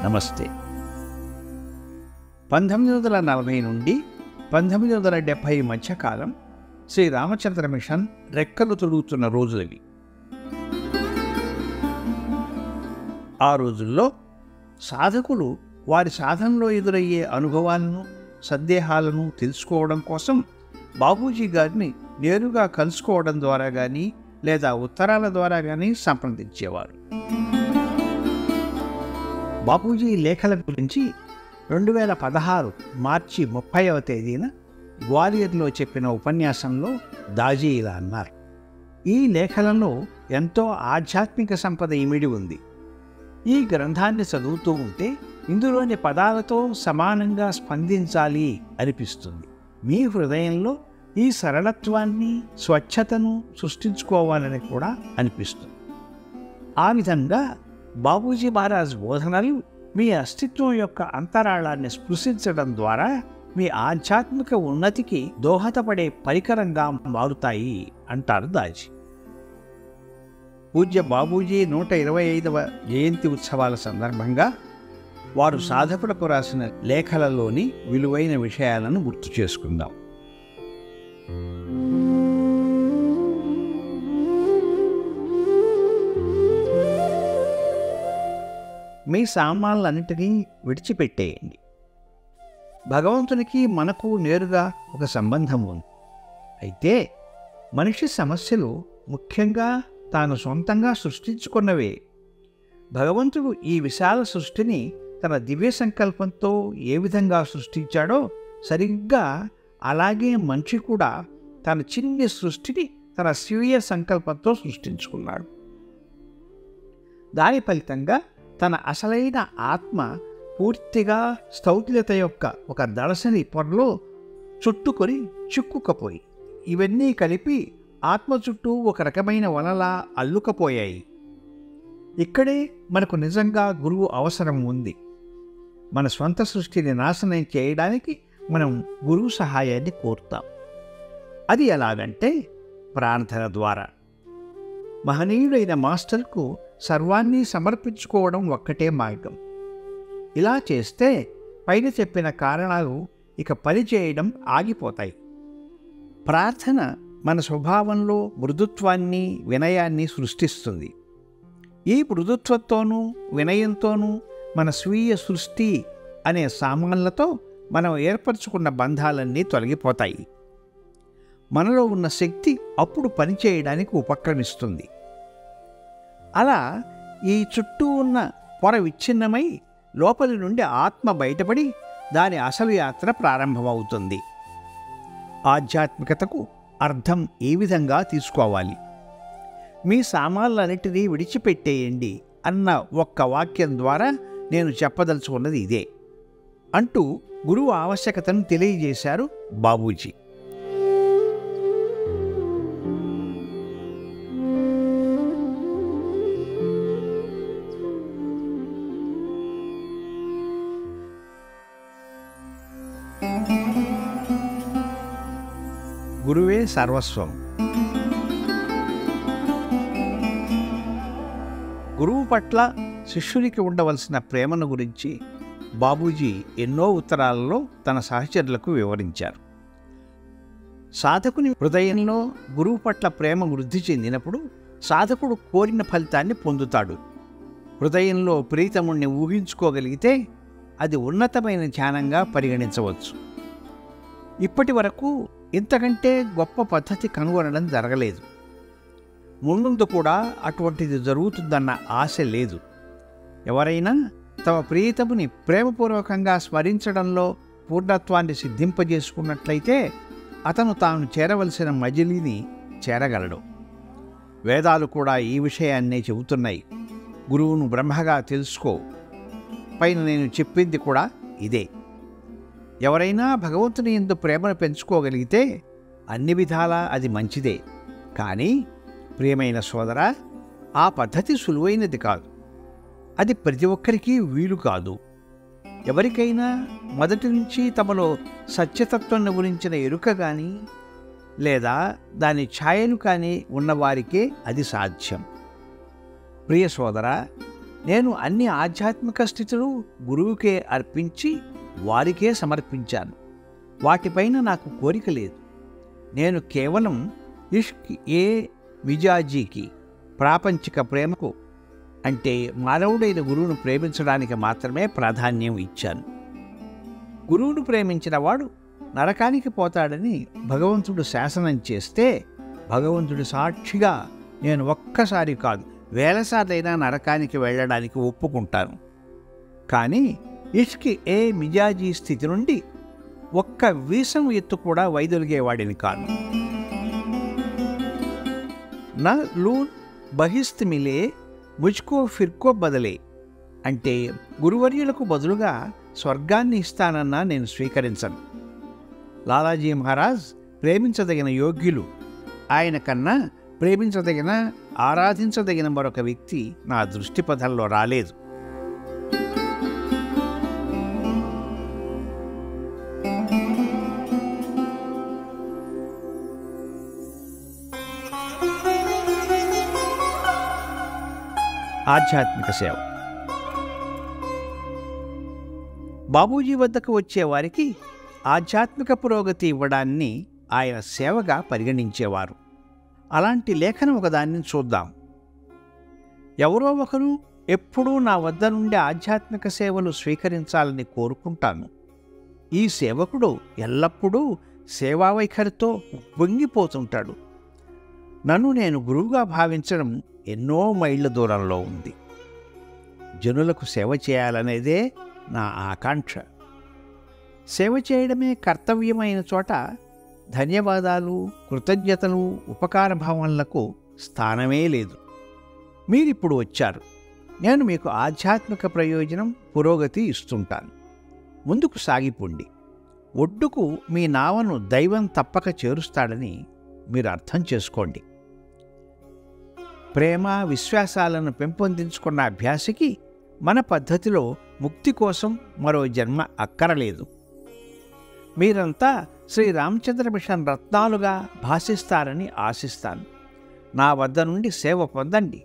నమస్తే. 1940 నుండి 1970 మధ్యకాలం శ్రీ రామచంద్ర మిషన్ రెక్కలు తొడుగుతున్న రోజులవి. ఆ రోజుల్లో సాధకులు వారి సాధనలో ఎదురయ్యే అనుభవాలను, సందేహాలను తెలుసుకోవడం కోసం బాబూజీ గారిని నేరుగా కలుసుకోవడం ద్వారా కానీ లేదా ఉత్తరాల ద్వారా కానీ సంప్రదించేవారు. బాబూజీ లేఖల గురించి 2016 మార్చి 30వ తేదీన గ్వాలియర్లో చెప్పిన ఉపన్యాసంలో దాజీ ఇలా అన్నారు: ఈ లేఖలలో ఎంతో ఆధ్యాత్మిక సంపద ఇమిడి ఉంది. ఈ గ్రంథాన్ని చదువుతూ ఉంటే ఇందులోని పదాలతో సమానంగా స్పందించాలి అనిపిస్తుంది. మీ హృదయంలో ఈ సరళత్వాన్ని, స్వచ్ఛతను సృష్టించుకోవాలని కూడా అనిపిస్తుంది. ఆ విధంగా బాబూజీ మహారాజ్ బోధనలు మీ అస్తిత్వం యొక్క అంతరాళాన్ని స్పృశించడం ద్వారా మీ ఆధ్యాత్మిక ఉన్నతికి దోహదపడే పరికరంగా మారుతాయి అంటారు దాజీ. పూజ్య బాబూజీ 125వ జయంతి ఉత్సవాల సందర్భంగా వారు సాధకులకు రాసిన లేఖలలోని విలువైన విషయాలను గుర్తు చేసుకుందాం. మీ సామాన్లన్నిటినీ విడిచిపెట్టేయండి. భగవంతునికి మనకు నేరుగా ఒక సంబంధం ఉంది. అయితే మనిషి సమస్యలు ముఖ్యంగా తాను సొంతంగా సృష్టించుకున్నవే. భగవంతుడు ఈ విశాల సృష్టిని తన దివ్య సంకల్పంతో ఏ విధంగా సృష్టించాడో సరిగ్గా అలాగే మనిషి కూడా తన చిన్ని సృష్టిని తన స్వీయ సంకల్పంతో సృష్టించుకున్నాడు. దాని ఫలితంగా తన అసలైన ఆత్మ పూర్తిగా స్థౌల్యత యొక్క ఒక దళసరి పొరలో చుట్టుకొని చిక్కుకపోయి ఇవన్నీ కలిపి ఆత్మ చుట్టూ ఒక రకమైన వలలా అల్లుకపోయాయి. ఇక్కడే మనకు నిజంగా గురువు అవసరం ఉంది. మన స్వంత సృష్టిని నాశనం చేయడానికి మనం గురువు సహాయాన్ని కోరుతాం. అది ఎలాగంటే ప్రార్థన ద్వారా. మహనీయుడైన మాస్టర్కు సర్వాన్ని సమర్పించుకోవడం ఒక్కటే మార్గం. ఇలా చేస్తే పైన చెప్పిన కారణాలు ఇక పనిచేయడం ఆగిపోతాయి. ప్రార్థన మన స్వభావంలో మృదుత్వాన్ని, వినయాన్ని సృష్టిస్తుంది. ఈ మృదుత్వంతోనూ వినయంతోనూ మన స్వీయ సృష్టి అనే సామాన్లతో మనం ఏర్పరచుకున్న బంధాలన్నీ తొలగిపోతాయి. మనలో ఉన్న శక్తి అప్పుడు పనిచేయడానికి ఉపక్రమిస్తుంది. అలా ఈ చుట్టూ ఉన్న పొర విచ్ఛిన్నమై లోపలి నుండి ఆత్మ బయటపడి దాని అసలు యాత్ర ప్రారంభమవుతుంది. ఆధ్యాత్మికతకు అర్థం ఈ విధంగా తీసుకోవాలి. మీ సామాన్లన్నిటినీ విడిచిపెట్టేయండి అన్న ఒక్క వాక్యం ద్వారా నేను చెప్పదలుచుకున్నది ఇదే అంటూ గురువు ఆవశ్యకతను తెలియజేశారు బాబూజీ. గురువే సర్వస్వం. గురువు పట్ల శిష్యునికి ఉండవలసిన ప్రేమను గురించి బాబూజీ ఎన్నో ఉత్తరాలలో తన సహచరులకు వివరించారు. సాధకుని హృదయంలో గురువు పట్ల ప్రేమ వృద్ధి చెందినప్పుడు సాధకుడు కోరిన ఫలితాన్ని పొందుతాడు. హృదయంలో ప్రీతముణ్ణి ఊహించుకోగలిగితే అది ఉన్నతమైన ధ్యానంగా పరిగణించవచ్చు. ఇప్పటి వరకు ఇంతకంటే గొప్ప పద్ధతి కనుగొనడం జరగలేదు. ముందు కూడా అటువంటిది జరుగుతుందన్న ఆశ లేదు. ఎవరైనా తమ ప్రియతముని ప్రేమపూర్వకంగా స్మరించడంలో పూర్ణత్వాన్ని సిద్ధింపజేసుకున్నట్లయితే అతను తాను చేరవలసిన మజిలీని చేరగలడు. వేదాలు కూడా ఈ విషయాన్నే చెబుతున్నాయి. గురువును బ్రహ్మగా తెలుసుకో. పైన నేను చెప్పింది కూడా ఇదే. ఎవరైనా భగవంతుని యందు ప్రేమను పెంచుకోగలిగితే అన్ని విధాలా అది మంచిదే. కానీ ప్రియమైన సోదరా, ఆ పద్ధతి సులువైనది కాదు. అది ప్రతి ఒక్కరికి వీలు కాదు. ఎవరికైనా మొదటి నుంచి తమలో సత్యతత్వం గురించిన ఎరుక కానీ లేదా దాని ఛాయలు కానీ ఉన్నవారికే అది సాధ్యం. ప్రియ సోదరా, నేను అన్ని ఆధ్యాత్మిక స్థితులు గురువుకే అర్పించి వారికే సమర్పించాను. వాటిపైన నాకు కోరిక లేదు. నేను కేవలం ఇష్క్ ఏ మిజాజీకి, ప్రాపంచిక ప్రేమకు, అంటే మానవుడైన గురువును ప్రేమించడానికి మాత్రమే ప్రాధాన్యం ఇచ్చాను. గురువును ప్రేమించిన వాడు నరకానికి పోతాడని భగవంతుడు శాసనం చేస్తే, భగవంతుడి సాక్షిగా నేను ఒక్కసారి కాదు వేలసార్లైనా నరకానికి వెళ్ళడానికి ఒప్పుకుంటాను. కానీ ఇష్క్ ఏ మిజాజీ స్థితి నుండి ఒక్క వీసం ఎత్తు కూడా వైదొలిగేవాడిని కాను. నా లూన్ బహిస్త్ మిలే ముజ్కో ఫిర్కో బదలే, అంటే గురువర్యులకు బదులుగా స్వర్గాన్ని ఇస్తానన్నా నేను స్వీకరించను. లాలాజీ మహారాజ్ ప్రేమించదగిన యోగ్యులు. ఆయన కన్నా ప్రేమించదగిన, ఆరాధించదగిన మరొక వ్యక్తి నా దృష్టిపథంలో రాలేదు. ఆధ్యాత్మిక సేవ. బాబూజీ వద్దకు వచ్చేవారికి ఆధ్యాత్మిక పురోగతి ఇవ్వడాన్ని ఆయన సేవగా పరిగణించేవారు. అలాంటి లేఖనం ఒకదాన్ని చూద్దాం. ఎవరో ఒకరు ఎప్పుడూ నా వద్ద నుండి ఆధ్యాత్మిక సేవలు స్వీకరించాలని కోరుకుంటాను. ఈ సేవకుడు ఎల్లప్పుడూ సేవావైఖరితో ఉప్పొంగిపోతుంటాడు. నన్ను నేను గురువుగా భావించడం ఎన్నో మైళ్ళ దూరంలో ఉంది. జనులకు సేవ చేయాలనేదే నా ఆకాంక్ష. సేవ చేయడమే కర్తవ్యమైన చోట ధన్యవాదాలు, కృతజ్ఞతలు, ఉపకార భావనలకు స్థానమే లేదు. మీరిప్పుడు వచ్చారు. నేను మీకు ఆధ్యాత్మిక ప్రయోజనం, పురోగతి ఇస్తుంటాను. ముందుకు సాగిపోండి. ఒడ్డుకు మీ నావను దైవం తప్పక చేరుస్తాడని మీరు అర్థం చేసుకోండి. ప్రేమ, విశ్వాసాలను పెంపొందించుకున్న అభ్యాసికి మన పద్ధతిలో ముక్తి కోసం మరో జన్మ అక్కరలేదు. మీరంతా శ్రీ రామచంద్ర మిషన్ రత్నాలుగా భాసిస్తారని ఆశిస్తాను. నా వద్ద నుండి సేవ పొందండి.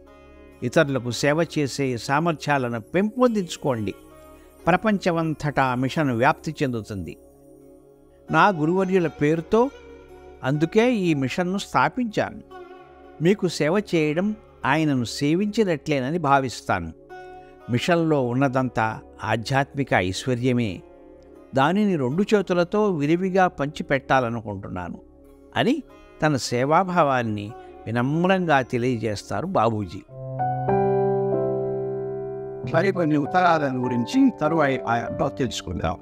ఇతరులకు సేవ చేసే సామర్థ్యాలను పెంపొందించుకోండి. ప్రపంచమంతటా మిషన్ వ్యాప్తి చెందుతుంది. నా గురువర్యుల పేరుతో అందుకే ఈ మిషన్ను స్థాపించాను. మీకు సేవ చేయడం ఆయనను సేవించినట్లేనని భావిస్తాను. మిషన్లో ఉన్నదంతా ఆధ్యాత్మిక ఐశ్వర్యమే. దానిని 2 చేతులతో విరివిగా పంచిపెట్టాలనుకుంటున్నాను అని తన సేవాభావాన్ని వినమ్రంగా తెలియజేస్తారు బాబూజీ. మరికొన్ని ఉత్తరాలను గురించి తరువాయి తెలుసుకుందాం.